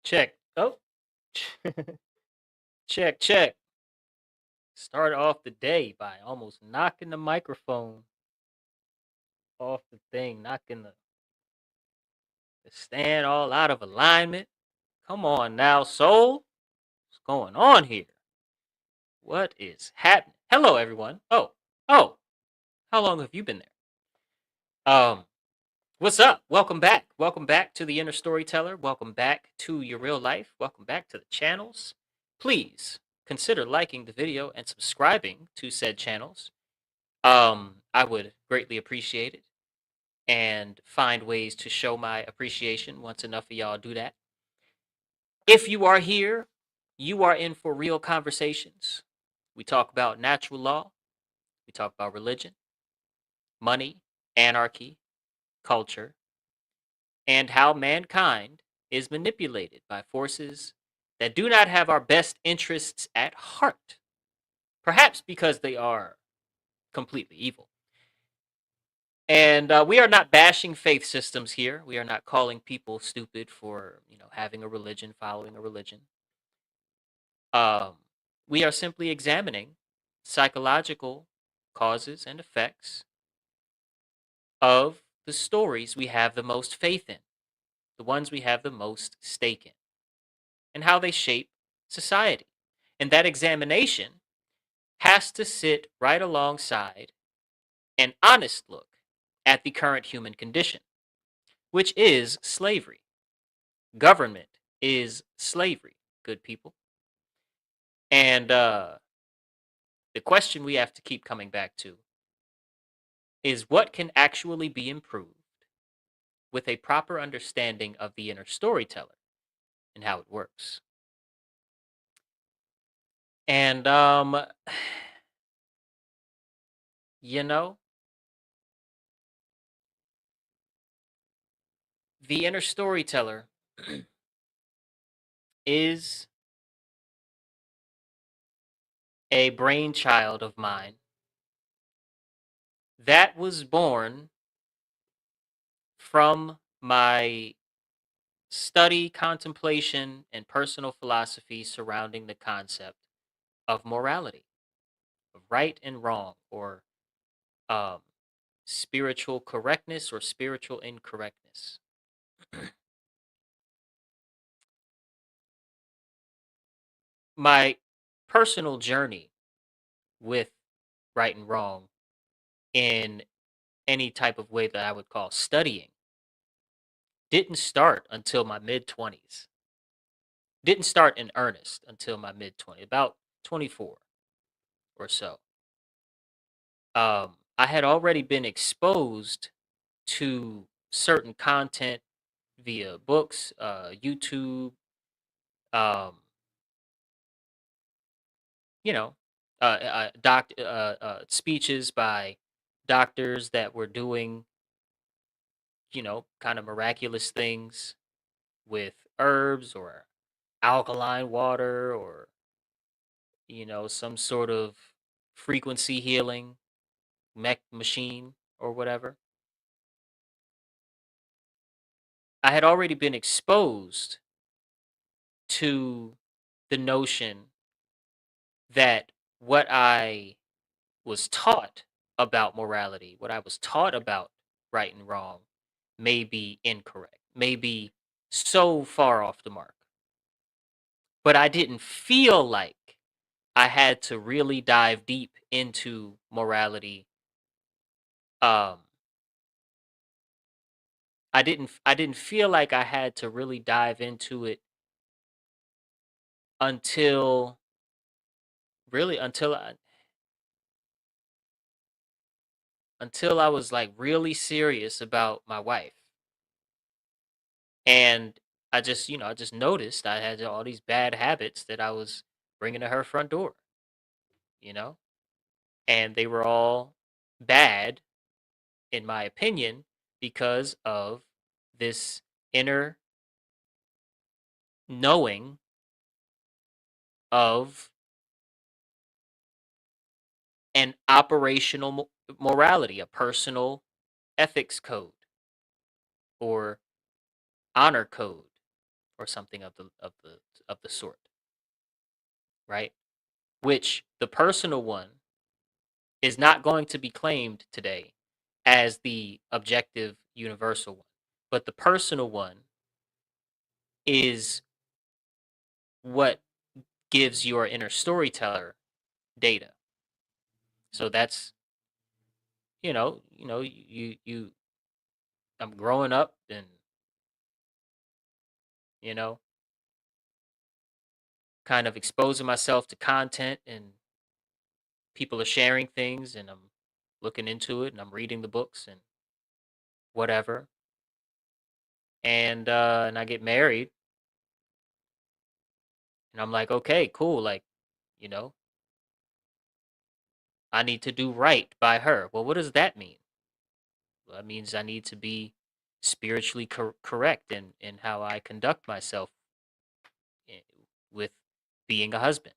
Check. Oh, check, check. Start off the day by almost knocking the microphone off the thing, knocking the stand all out of alignment. Come on now, soul. What's going on here? What is happening? Hello, everyone. Oh. How long have you been there? What's up? Welcome back. Welcome back to the Inner Storyteller. Welcome back to your real life. Welcome back to the channels. Please consider liking the video and subscribing to said channels. I would greatly appreciate it and find ways to show my appreciation once enough of y'all do that. If you are here, you are in for real conversations. We talk about natural law, we talk about religion, money, anarchy, culture, and how mankind is manipulated by forces that do not have our best interests at heart, perhaps because they are completely evil. And we are not bashing faith systems here. We are not calling people stupid for, having a religion, following a religion. Um, we are simply examining psychological causes and effects of the stories we have the most faith in, the ones we have the most stake in, and how they shape society. And that examination has to sit right alongside an honest look at the current human condition, which is slavery. Government is slavery, good people. And the question we have to keep coming back to is what can actually be improved with a proper understanding of the inner storyteller and how it works. And, you know, the inner storyteller is a brainchild of mine that was born from my study, contemplation, and personal philosophy surrounding the concept of morality, of right and wrong, or um, spiritual correctness or spiritual incorrectness. My personal journey with right and wrong in any type of way that I would call studying didn't start until my mid 20s. Didn't start in earnest until my mid 20s, about 24 or so. I had already been exposed to certain content via books, YouTube, um, you know, speeches by doctors that were doing, kind of miraculous things with herbs or alkaline water or, some sort of frequency healing machine or whatever. I had already been exposed to the notion that what I was taught about morality, what I was taught about right and wrong, may be incorrect, may be so far off the mark. But I didn't feel like I had to really dive deep into morality. Um, I didn't feel like I had to really dive into it until really until I was like really serious about my wife. And I just noticed I had all these bad habits that I was bringing to her front door, you know? And they were all bad, in my opinion, because of this inner knowing of an operational morality, a personal ethics code or honor code or something of the sort, right? Which the personal one is not going to be claimed today as the objective universal one. But the personal one is what gives your inner storyteller data. So that's, I'm growing up and, you know, kind of exposing myself to content, and people are sharing things, and I'm looking into it and I'm reading the books and whatever. And I get married, and I'm like, okay, cool, like, you know, I need to do right by her. Well, what does that mean? Well, that means I need to be spiritually correct in how I conduct myself i- with being a husband.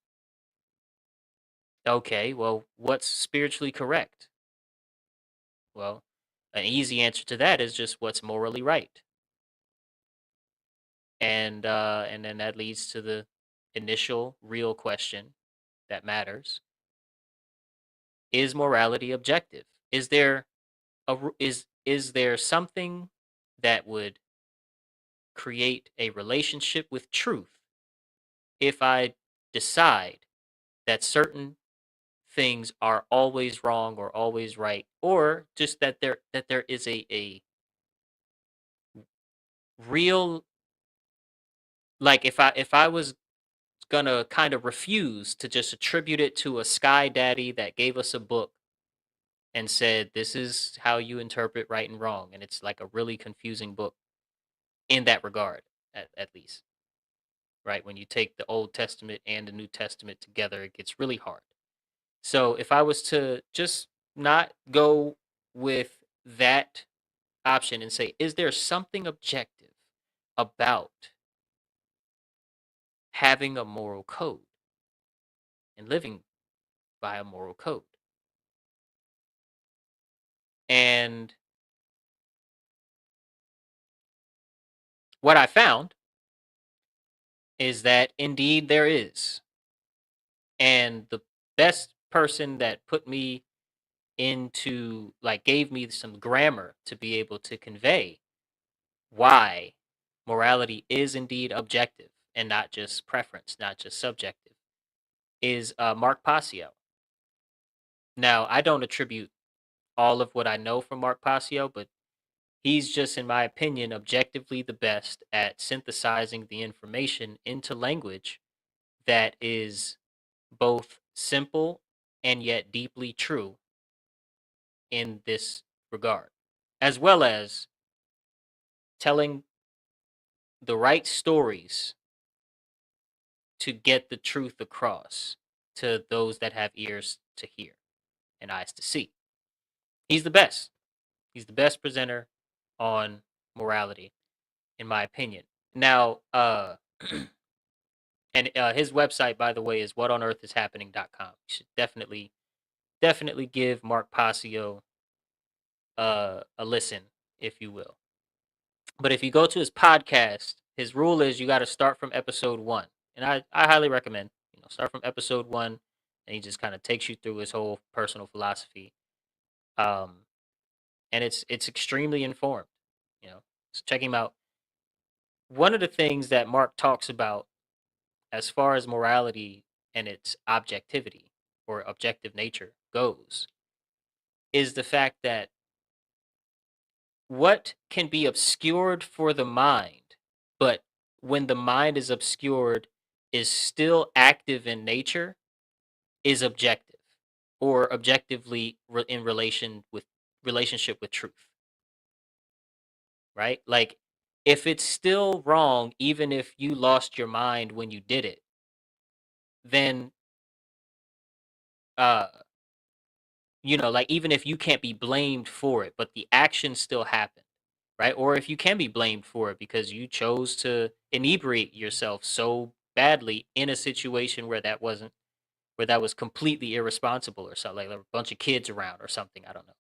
Okay, well, what's spiritually correct? Well, an easy answer to that is just what's morally right. And then that leads to the initial real question that matters. Is morality objective? Is there is there something that would create a relationship with truth if I decide that certain things are always wrong or always right, or just that there is a real, like, if I was gonna kind of refuse to just attribute it to a sky daddy that gave us a book and said this is how you interpret right and wrong, and it's like a really confusing book in that regard, at least, right? When you take the Old Testament and the New Testament together, it gets really hard. So if I was to just not go with that option and say, is there something objective about having a moral code and living by a moral code? And what I found is that indeed there is. And the best person that put me into, like, gave me some grammar to be able to convey why morality is indeed objective and not just preference, not just subjective, is Mark Passio. Now, I don't attribute all of what I know from Mark Passio, but he's just, in my opinion, objectively the best at synthesizing the information into language that is both simple and yet deeply true in this regard, as well as telling the right stories to get the truth across to those that have ears to hear and eyes to see. He's the best. He's the best presenter on morality, in my opinion. Now, and his website, by the way, is whatonearthishappening.com. You should definitely give Mark Passio a listen, if you will. But if you go to his podcast, his rule is you got to start from episode one, and I highly recommend, start from episode one, and he just kind of takes you through his whole personal philosophy, um, and it's extremely informed. So check him out. One of the things that Mark talks about as far as morality and its objectivity or objective nature goes is the fact that what can be obscured for the mind, but when the mind is obscured, is still active in nature, is objective, or objectively in relationship with truth, right? Like, if it's still wrong, even if you lost your mind when you did it, then uh like, even if you can't be blamed for it, but the action still happened, right? Or if you can be blamed for it because you chose to inebriate yourself so badly in a situation where that was completely irresponsible, or something, like there were a bunch of kids around or something, I don't know,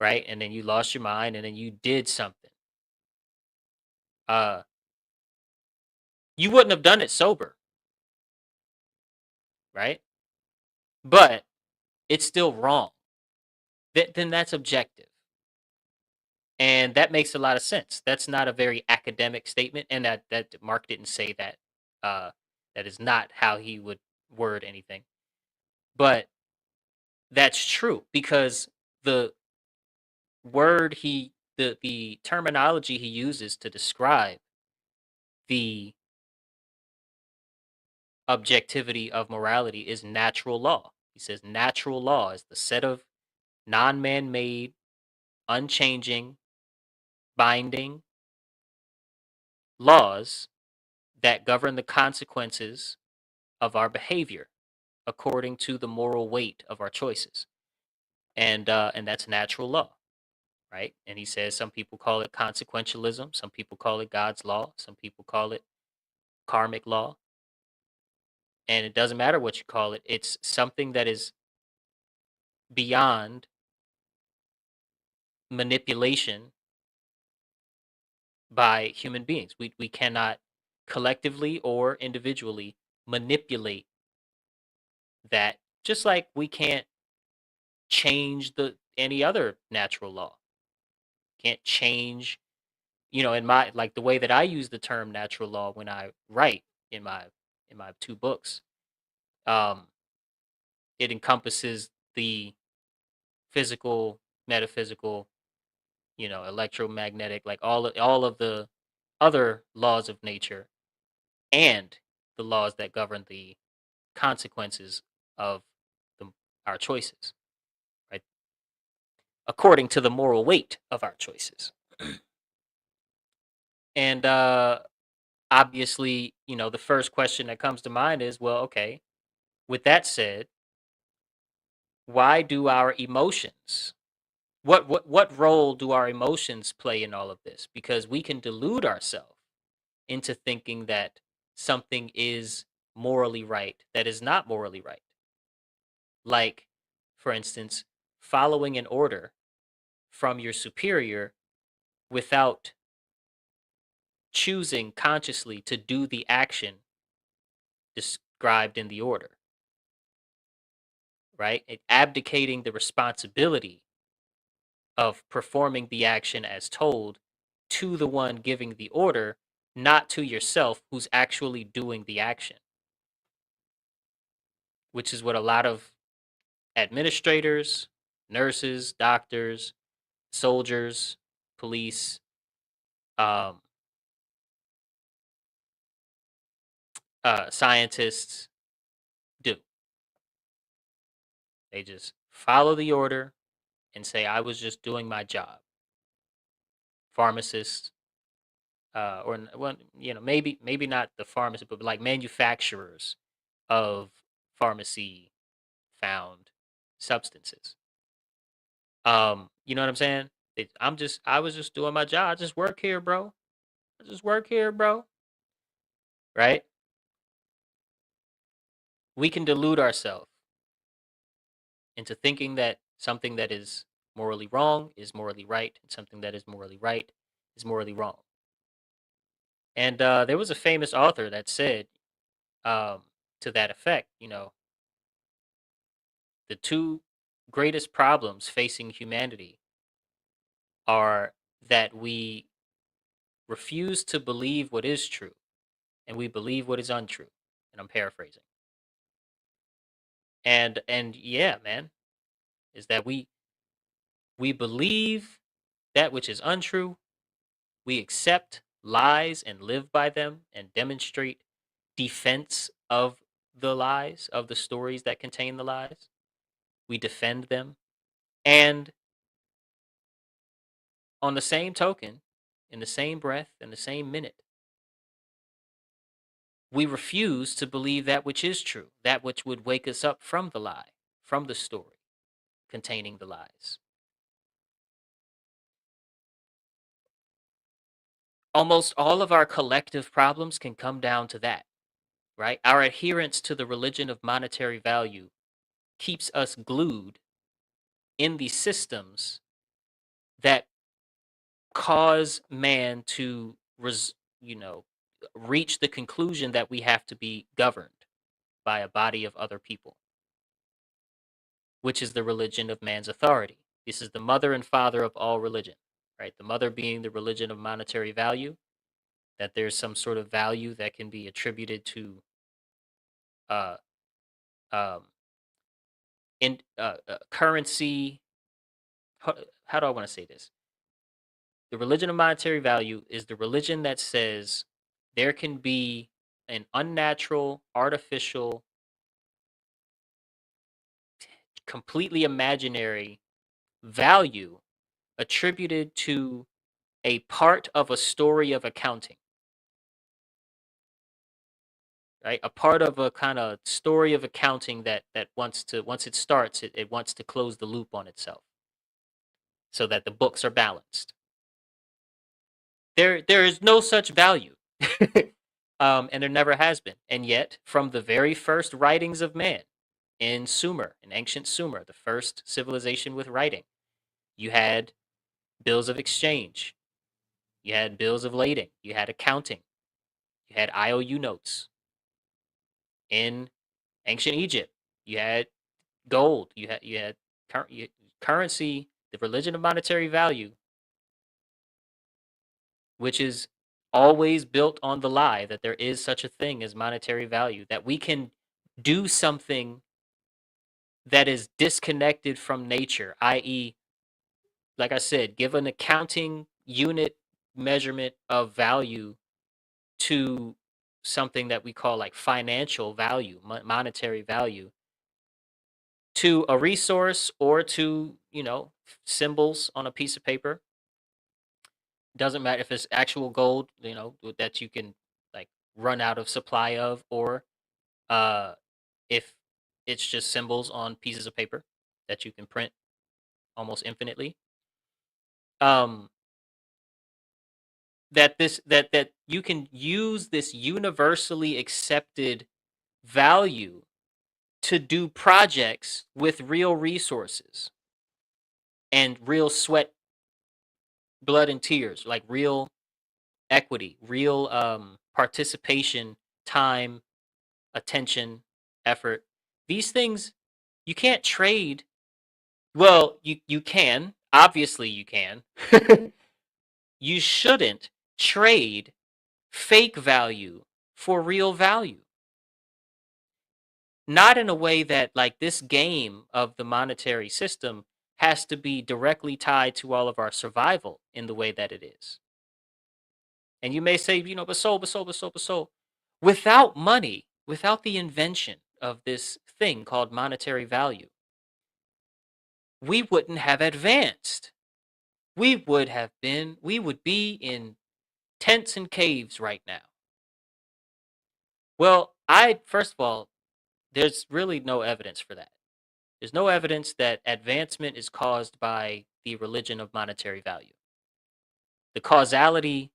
right? And then you lost your mind and then you did something. Uh You wouldn't have done it sober, right? But it's still wrong. Then that's objective. And that makes a lot of sense. That's not a very academic statement, and that Mark didn't say that. Uh, that is not how he would word anything. But that's true because the the terminology he uses to describe the objectivity of morality is natural law. He says natural law is the set of non-man-made, unchanging, binding laws that govern the consequences of our behavior according to the moral weight of our choices. And that's natural law, right? And he says some people call it consequentialism, some people call it God's law, some people call it karmic law. And it doesn't matter what you call it, it's something that is beyond manipulation by human beings. We cannot collectively or individually manipulate that, just like we can't change the any other natural law. Can't change, in my like the way that I use the term natural law when I write in my two books. Um, it encompasses the physical, metaphysical, electromagnetic, like all of the other laws of nature and the laws that govern the consequences of the, our choices, right? According to the moral weight of our choices. And obviously, the first question that comes to mind is, well, okay, with that said, why do our emotions what role do our emotions play in all of this? Because we can delude ourselves into thinking that something is morally right that is not morally right. Like, for instance, following an order from your superior without choosing consciously to do the action described in the order, right? Abdicating the responsibility of performing the action as told to the one giving the order, not to yourself who's actually doing the action, which is what a lot of administrators, nurses, doctors, soldiers, police, um, scientists do. They just follow the order and say, I was just doing my job. Pharmacists, well, maybe not the pharmacist, but like manufacturers of pharmacy found substances. You know what I'm saying? I was just doing my job. I just work here, bro. I just work here, bro. Right? We can delude ourselves into thinking that something that is morally wrong is morally right, and something that is morally right is morally wrong. And there was a famous author that said, um, to that effect, the two greatest problems facing humanity are that we refuse to believe what is true and we believe what is untrue. And I'm paraphrasing. And yeah, man, is that we believe that which is untrue, we accept lies and live by them and demonstrate defense of the lies, of the stories that contain the lies. We defend them. And on the same token, in the same breath, in the same minute, we refuse to believe that which is true, that which would wake us up from the lie, from the story containing the lies. Almost all of our collective problems can come down to that, right? Our adherence to the religion of monetary value keeps us glued in these systems that cause man to, you know, reach the conclusion that we have to be governed by a body of other people, which is the religion of man's authority. This is the mother and father of all religion, right? The mother being the religion of monetary value, that there's some sort of value that can be attributed to uh, um, currency. How do I want to say this? The religion of monetary value is the religion that says there can be an unnatural, artificial, completely imaginary value attributed to a part of a story of accounting, right? A part of a kind of story of accounting that wants to, once it starts, it wants to close the loop on itself so that the books are balanced. There is no such value. And there never has been. And yet, from the very first writings of man in Sumer, in ancient Sumer, the first civilization with writing, you had bills of exchange, you had bills of lading, you had accounting, you had IOU notes. In ancient Egypt, you had gold, you had currency, the religion of monetary value, which is always built on the lie that there is such a thing as monetary value, that we can do something that is disconnected from nature, i.e., like I said, give an accounting unit measurement of value to something that we call like financial value, monetary value, to a resource or to, symbols on a piece of paper. Doesn't matter if it's actual gold, that you can like run out of supply of, or uh if it's just symbols on pieces of paper that you can print almost infinitely. Um that you can use this universally accepted value to do projects with real resources and real sweat, blood and tears, like real equity, real participation, time, attention, effort. These things you can't trade. Well, you can. Obviously you can. You shouldn't trade fake value for real value. Not in a way that like this game of the monetary system has to be directly tied to all of our survival in the way that it is. And you may say, but so, without money, without the invention of this thing called monetary value, we wouldn't have advanced. We would be in tents and caves right now. Well, first of all, there's really no evidence for that. There's no evidence that advancement is caused by the religion of monetary value. The causality,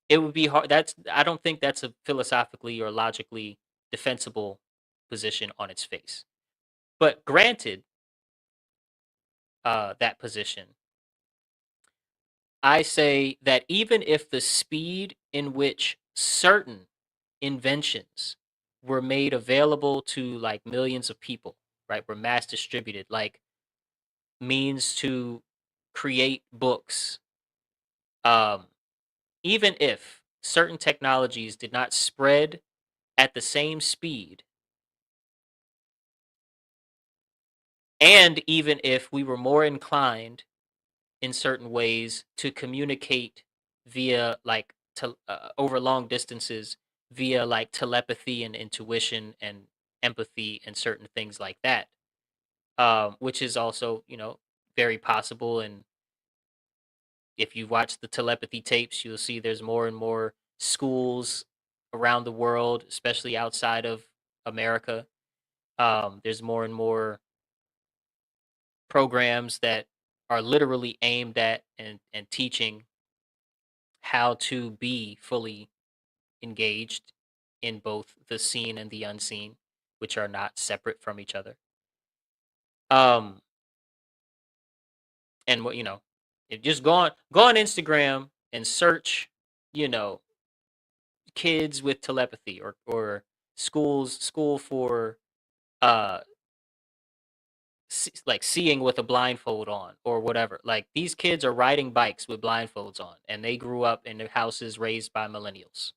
it would be hard. I don't think that's a philosophically or logically defensible position on its face. But granted that position, I say that even if the speed in which certain inventions were made available to like millions of people, right, were mass distributed, like means to create books, um, even if certain technologies did not spread at the same speed, and even if we were more inclined in certain ways to communicate via like over long distances via like telepathy and intuition and empathy and certain things like that, which is also very possible. And if you watch the telepathy tapes, you'll see there's more and more schools around the world, especially outside of America. There's more and more programs that are literally aimed at and teaching how to be fully engaged in both the seen and the unseen, which are not separate from each other. Um, and what if just go on Instagram and search, you know, kids with telepathy, or school for uh like seeing with a blindfold on or whatever. Like these kids are riding bikes with blindfolds on, and they grew up in their houses raised by millennials,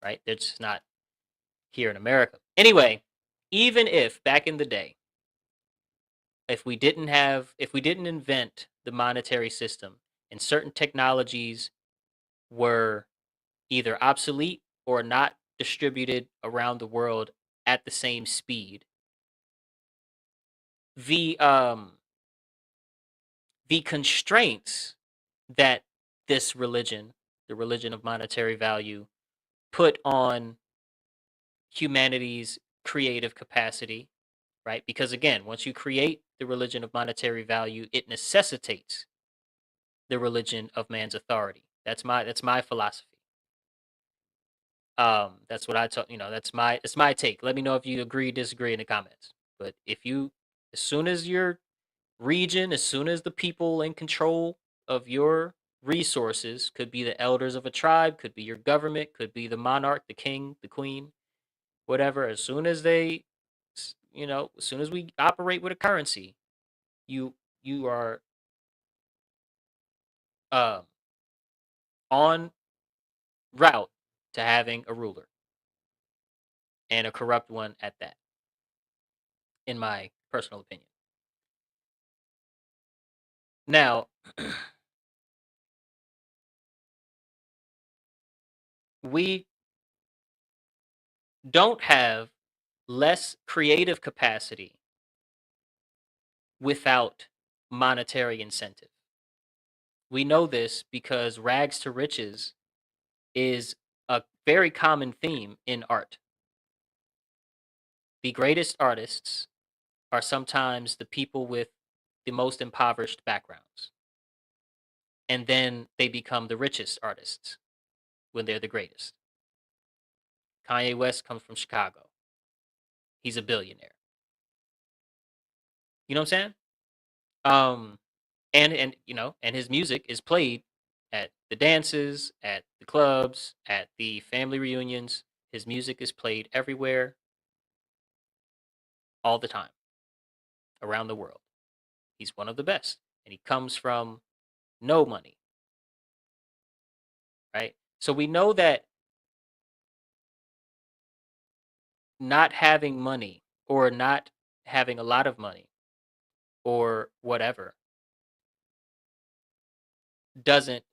right? They're just not here in America. Anyway, even if back in the day, if we didn't invent the monetary system and certain technologies were either obsolete or not distributed around the world at the same speed, the um the constraints that this religion, the religion of monetary value, put on humanity's creative capacity, right? Because again, once you create the religion of monetary value, it necessitates the religion of man's authority. That's my philosophy. That's what I talk. That's my take. Let me know if you agree, disagree in the comments. But if you, as soon as your region, as soon as the people in control of your resources, could be the elders of a tribe, could be your government, could be the monarch, the king, the queen, whatever. As soon as as soon as we operate with a currency, you are um on route to having a ruler, and a corrupt one at that, in my personal opinion. Now, we don't have less creative capacity without monetary incentive. We know this because rags to riches is a very common theme in art. The greatest artists are sometimes the people with the most impoverished backgrounds. And then they become the richest artists when they're the greatest. Kanye West comes from Chicago. He's a billionaire. You know what I'm saying? Um, and his music is played at the dances, at the clubs, at the family reunions. His music is played everywhere, all the time, around the world. He's one of the best, and he comes from no money, right? So we know that not having money, or not having a lot of money, or whatever, doesn't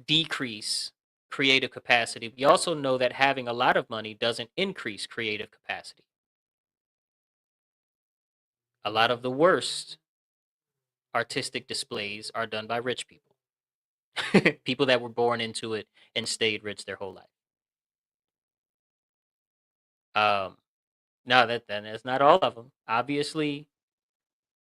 decrease creative capacity. We also know that having a lot of money doesn't increase creative capacity. A lot of the worst artistic displays are done by rich people. People that were born into it and stayed rich their whole life. Um, no, that's not all of them. Obviously,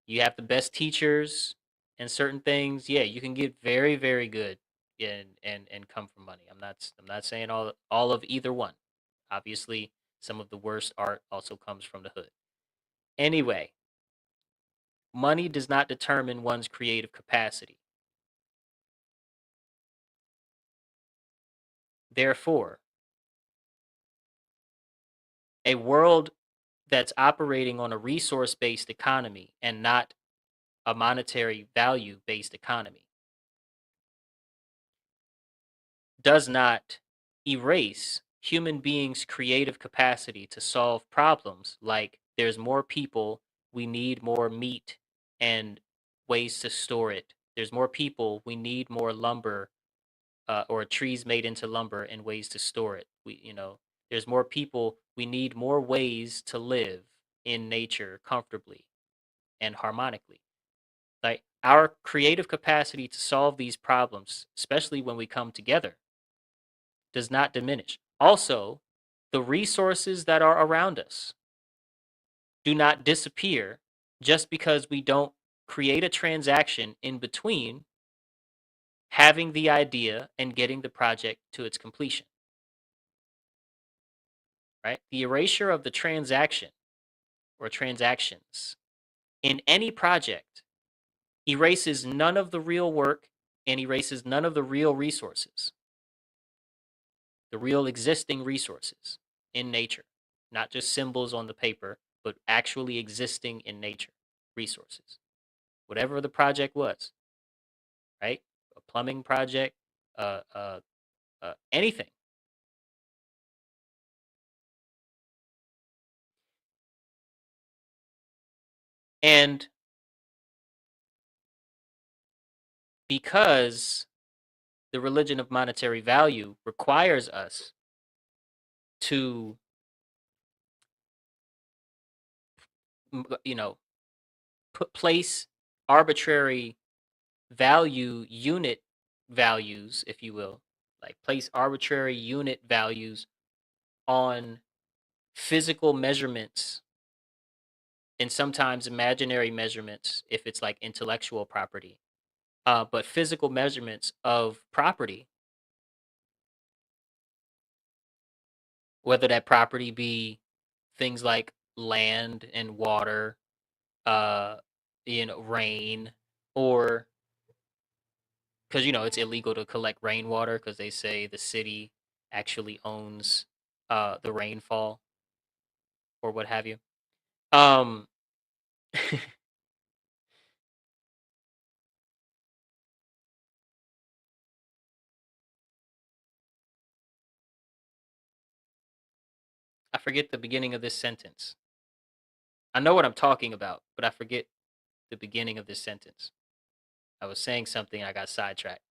you have the best teachers and certain things. Yeah, you can get very, very good and come from money. I'm not saying all of either one. Obviously, some of the worst art also comes from the hood. Anyway, money does not determine one's creative capacity. Therefore, a world that's operating on a resource based economy and not a monetary value based economy does not erase human beings' creative capacity to solve problems, like there's more people, we need more meat and ways to store it. There's more people, we need more lumber, or trees made into lumber and ways to store it. There's more people, we need more ways to live in nature comfortably and harmonically. Like our creative capacity to solve these problems, especially when we come together, does not diminish. Also, the resources that are around us do not disappear just because we don't create a transaction in between having the idea and getting the project to its completion, right? The erasure of the transaction or transactions in any project erases none of the real work and erases none of the real resources. the real existing resources in nature, not just symbols on the paper, but actually existing in nature resources. Whatever the project was, right? A plumbing project, uh, uh, anything. And because the religion of monetary value requires us to, you know, place arbitrary value unit values, if you will, like place arbitrary unit values on physical measurements and sometimes imaginary measurements if it's like intellectual property, but physical measurements of property, whether that property be things like land and water, uh, rain, or because it's illegal to collect rainwater because they say the city actually owns the rainfall or what have you. Um, I forget the beginning of this sentence. I know what I'm talking about, but I forget the beginning of this sentence. I was saying something, I got sidetracked.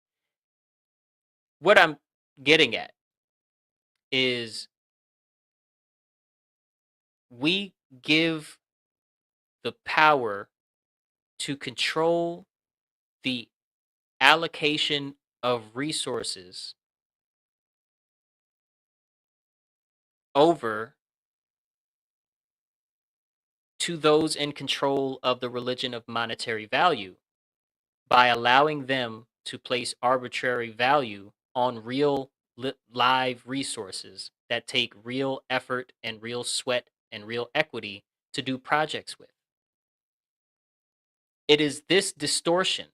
What I'm getting at is we give the power to control the allocation of resources over to those in control of the religion of monetary value by allowing them to place arbitrary value on real live resources that take real effort and real sweat and real equity to do projects with. It is this distortion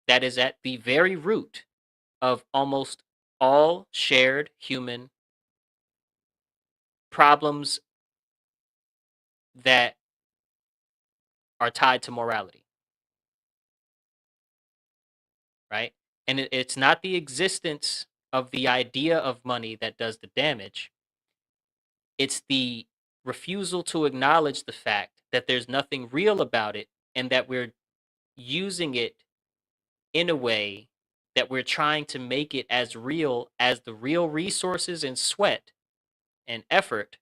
that is at the very root of almost all shared human problems that are tied to morality, right? And it's not the existence of the idea of money that does the damage. It's the refusal to acknowledge the fact that there's nothing real about it and that we're using it in a way that we're trying to make it as real as the real resources and sweat and effort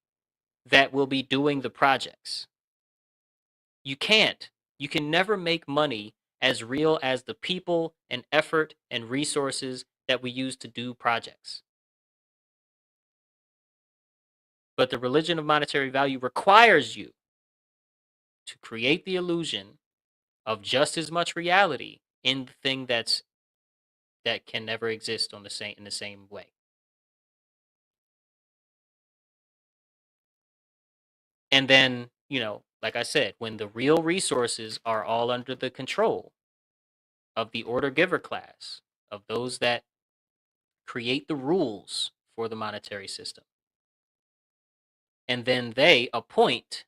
that will be doing the projects. You can't. You can never make money as real as the people and effort and resources that we use to do projects. But the religion of monetary value requires you to create the illusion of just as much reality in the thing that can never exist on the same in the same way. And then, like I said, when the real resources are all under the control of the order giver class, of those that create the rules for the monetary system, and then they appoint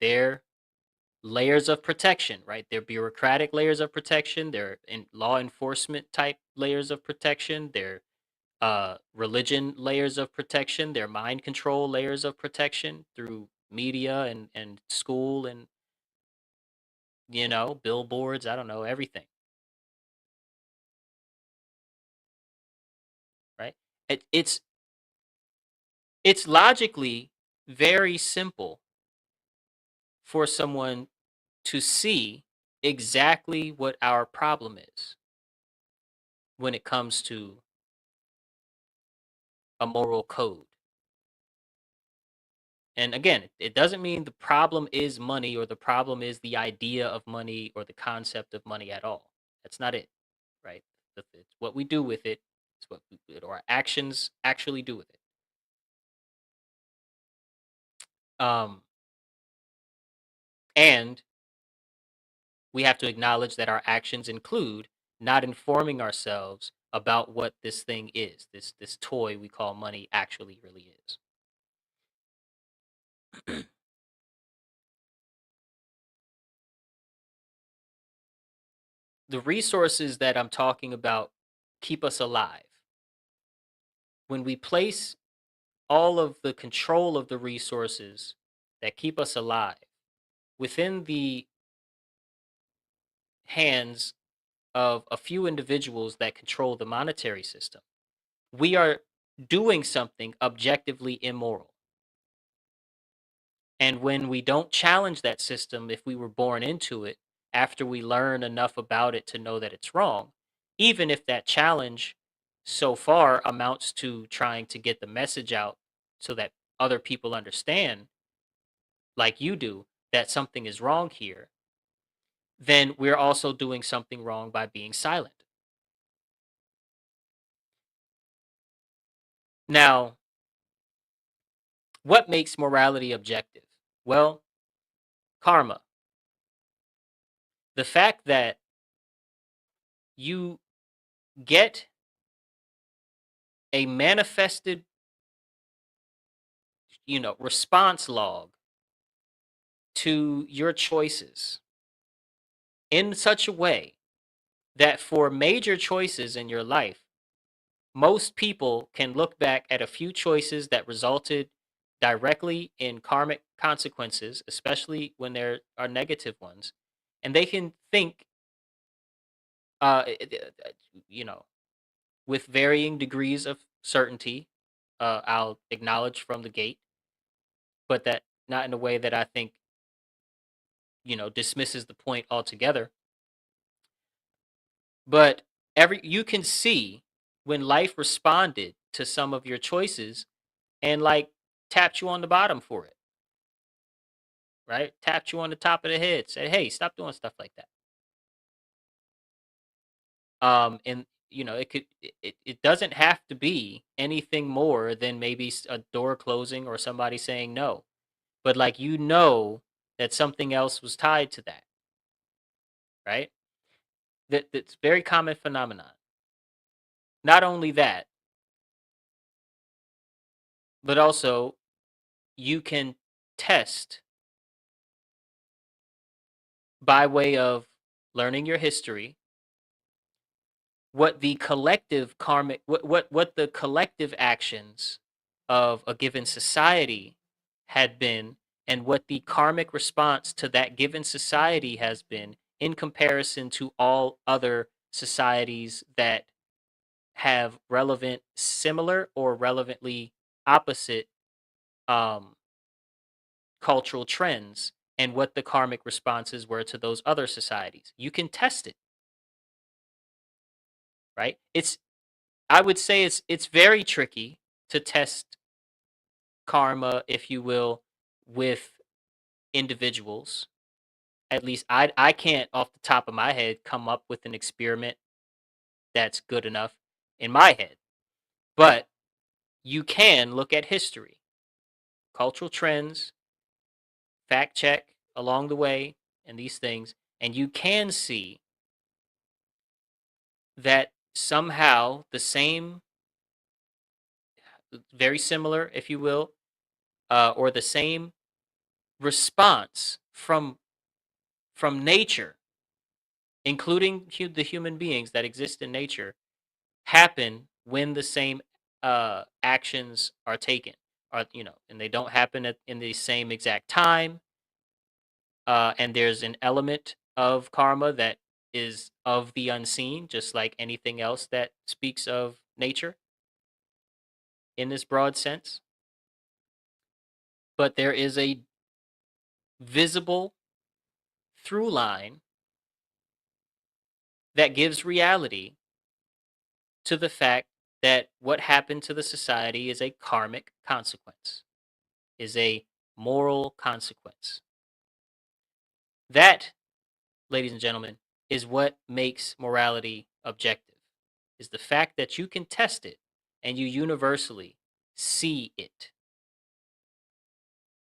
their layers of protection, right? Their bureaucratic layers of protection, their law enforcement type layers of protection, their religion layers of protection, their mind control layers of protection through media and school and billboards. I don't know everything, right? It's logically very simple for someone to see exactly what our problem is when it comes to a moral code. And again, it doesn't mean the problem is money or the problem is the idea of money or the concept of money at all. That's not it, right? It's what we do with it. It's what or our actions actually do with it. Um, and we have to acknowledge that our actions include not informing ourselves about what this thing is, this toy we call money actually really is. The resources that I'm talking about keep us alive. When we place all of the control of the resources that keep us alive within the hands of a few individuals that control the monetary system, we are doing something objectively immoral. And when we don't challenge that system, if we were born into it, after we learn enough about it to know that it's wrong, even if that challenge so far amounts to trying to get the message out so that other people understand, like you do, that something is wrong here, then we're also doing something wrong by being silent. Now, what makes morality objective? Well, karma. The fact that you get a manifested, response log to your choices in such a way that for major choices in your life, most people can look back at a few choices that resulted directly in karmic consequences, especially when there are negative ones, and they can think, uh, i- i- you know, with varying degrees of certainty. I'll acknowledge from the gate, but that not in a way that I think dismisses the point altogether. But every you can see when life responded to some of your choices and like tapped you on the bottom for it, right? Tapped you on the top of the head, said, "Hey, stop doing stuff like that." And it doesn't have to be anything more than maybe a door closing or somebody saying no, but like that something else was tied to that, right? That's very common phenomenon. Not only that, but also you can test by way of learning your history what the collective karmic what the collective actions of a given society had been, and what the karmic response to that given society has been in comparison to all other societies that have relevant similar or relevantly opposite um, cultural trends, and what the karmic responses were to those other societies. You can test it, right? I would say it's very tricky to test karma, if you will, with individuals. At least I can't off the top of my head come up with an experiment that's good enough in my head. But you can look at history, cultural trends, fact check along the way, and these things, and you can see that somehow the same, very similar, if you will, or the same response from nature, including the human beings that exist in nature, happen when the same actions are taken, or and they don't happen in the same exact time. And there's an element of karma that is of the unseen, just like anything else that speaks of nature in this broad sense. But there is a visible through line that gives reality to the fact that what happened to the society is a karmic consequence, is a moral consequence. That, ladies and gentlemen, is what makes morality objective, is the fact that you can test it and you universally see it,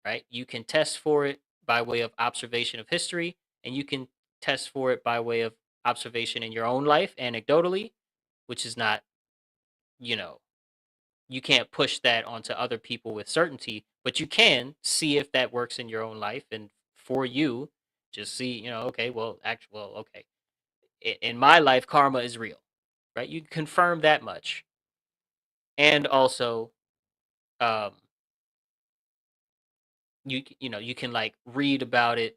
right? You can test for it by way of observation of history, and you can test for it by way of observation in your own life, anecdotally, which is not, you know, you can't push that onto other people with certainty, but you can see if that works in your own life. And for you, just see, okay, well, okay, in my life, karma is real, right? You confirm that much. And also, um, you can like read about it,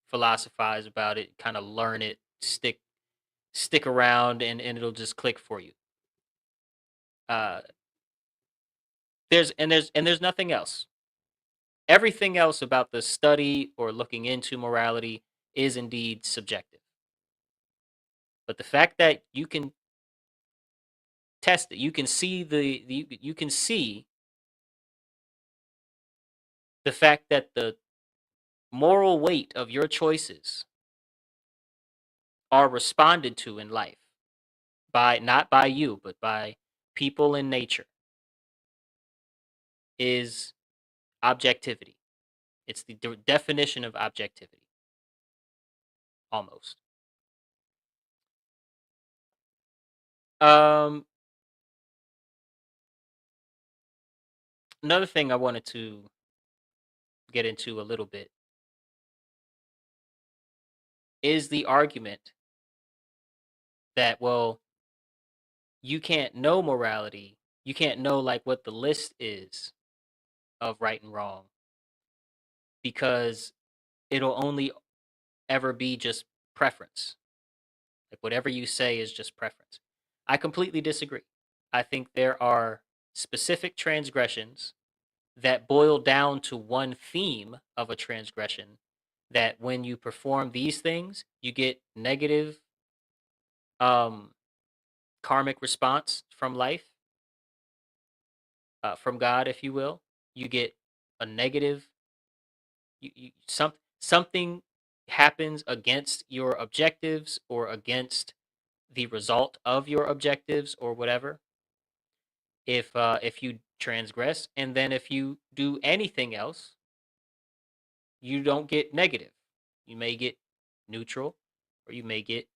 philosophize about it, kind of learn it, stick around, and it'll just click for you. Uh, there's nothing else. Everything else about the study or looking into morality is indeed subjective. But the fact that you can test it, you can see you can see the fact that the moral weight of your choices are responded to in life by not by you, but by people in nature is objectivity. It's the definition of objectivity, almost. Um, Another thing I wanted to get into a little bit is the argument that, well, you can't know morality. You can't know like what the list is of right and wrong because it'll only ever be just preference. Like whatever you say is just preference. I completely disagree. I think there are specific transgressions that boil down to one theme of a transgression that when you perform these things, you get negative um karmic response from life, from God, if you will. You get a negative. Something happens against your objectives or against the result of your objectives or whatever. If you transgress, and then if you do anything else, you don't get negative. You may get neutral, or you may get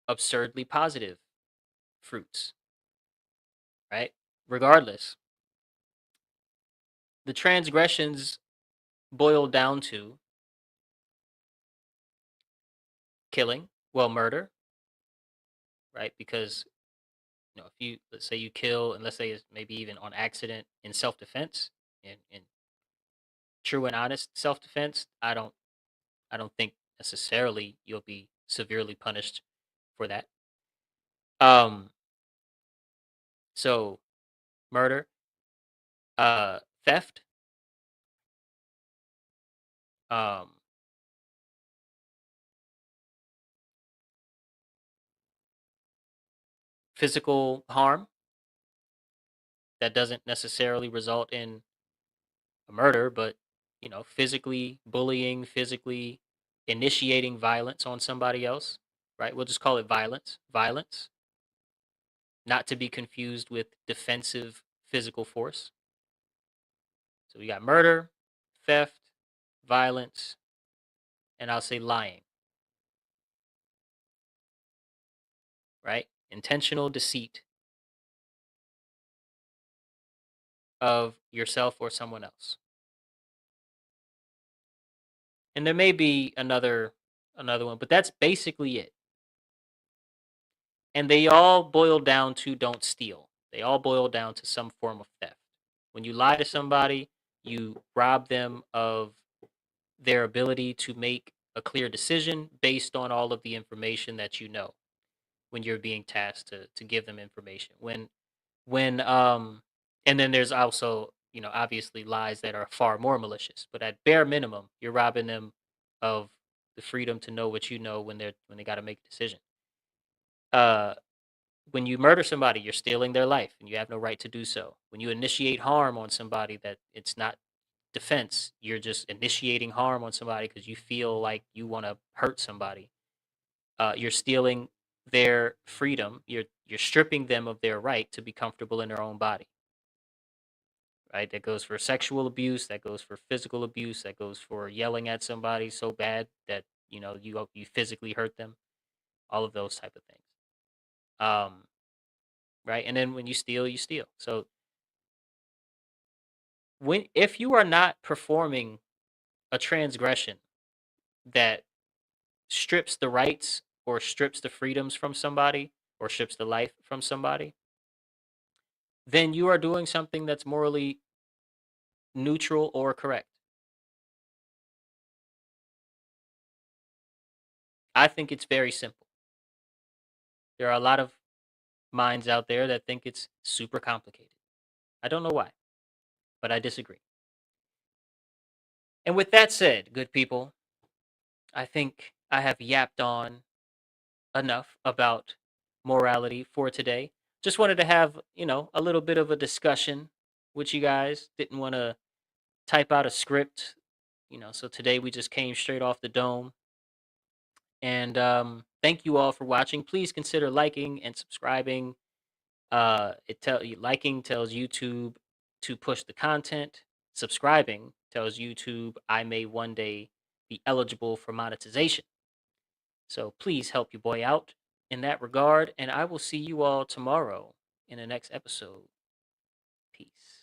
absurdly positive fruits. Right? Regardless, the transgressions boil down to killing, well, murder, right? Because if you, let's say you kill, and let's say it's maybe even on accident in self-defense, in true and honest self-defense, I don't think necessarily you'll be severely punished for that. Um, so murder, theft, um, physical harm that doesn't necessarily result in a murder, but physically bullying, physically initiating violence on somebody else, right? We'll just call it violence. Violence, not to be confused with defensive physical force. So we got murder, theft, violence, and I'll say lying, right? Intentional deceit of yourself or someone else. And there may be another one, but that's basically it. And they all boil down to don't steal. They all boil down to some form of theft. When you lie to somebody, you rob them of their ability to make a clear decision based on all of the information that you know when you're being tasked to give them information. When and then there's also, obviously lies that are far more malicious, but at bare minimum, you're robbing them of the freedom to know what you know when they got to make a decision. Uh when you murder somebody, you're stealing their life and you have no right to do so. When you initiate harm on somebody that it's not defense, you're just initiating harm on somebody because you feel like you want to hurt somebody. You're stealing their freedom. You're stripping them of their right to be comfortable in their own body. Right? That goes for sexual abuse. That goes for physical abuse. That goes for yelling at somebody so bad that you physically hurt them. All of those type of things. Um, right? And then when you steal, you steal. So when if you are not performing a transgression that strips the rights or strips the freedoms from somebody or strips the life from somebody, then you are doing something that's morally neutral or correct. I think it's very simple. There are a lot of minds out there that think it's super complicated. I don't know why, but I disagree. And with that said, good people, I think I have yapped on enough about morality for today. Just wanted to have, a little bit of a discussion with you guys. Didn't want to type out a script, so today we just came straight off the dome. And thank you all for watching. Please consider liking and subscribing. Liking tells YouTube to push the content. Subscribing tells YouTube I may one day be eligible for monetization. So please help your boy out in that regard, and I will see you all tomorrow in the next episode. Peace.